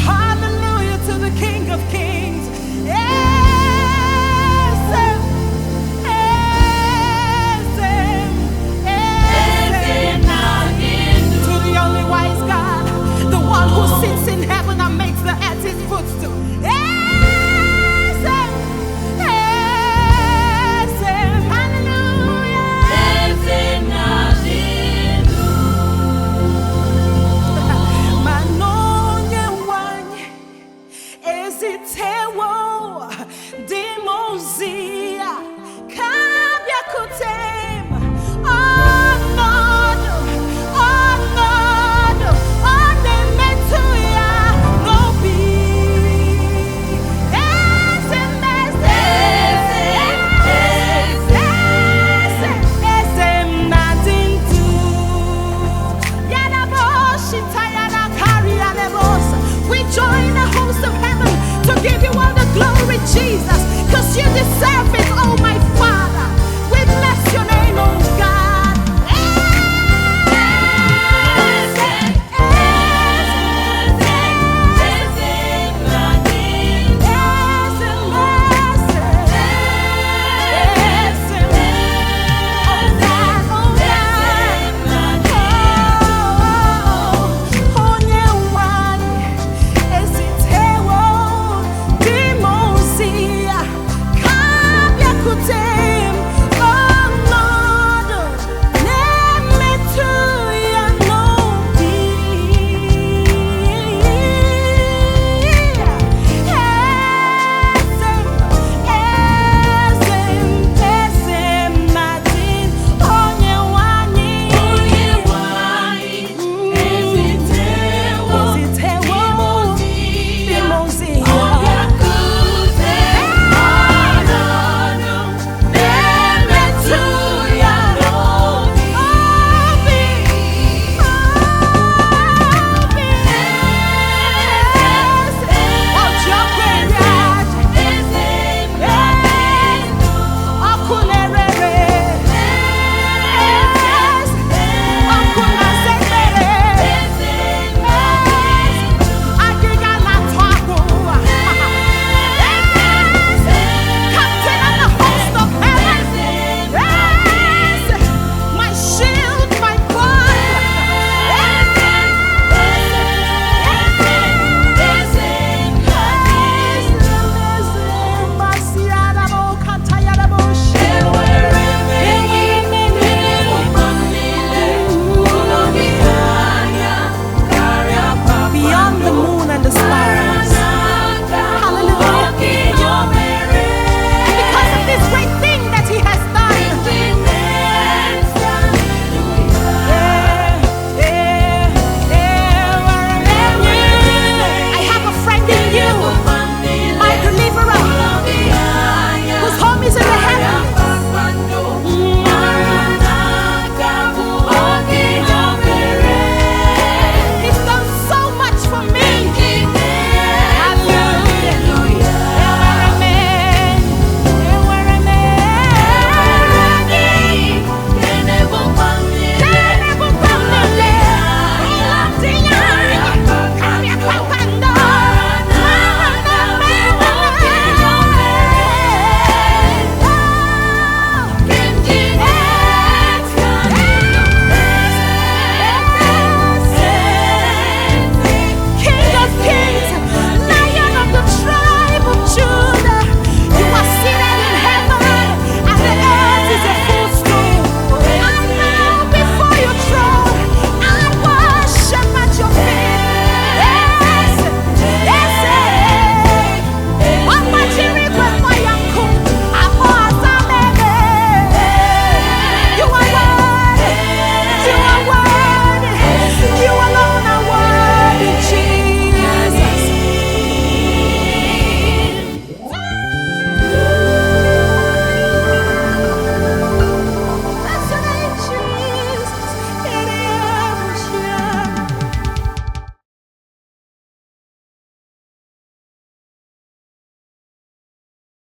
Hallelujah to the King of Kings. Ezem, Ezem, Ezem. To the only wise God, the one who sits in heaven and makes the earth his footstool. Ezem, Ezem, hallelujah. Manonye wanye ezitewo dimozia kabya kutema onodo onodo onemetuya nobi ezem nadintu yadaboshita yadakari alebosa. We join the host of heaven to give you all the glory, Jesus.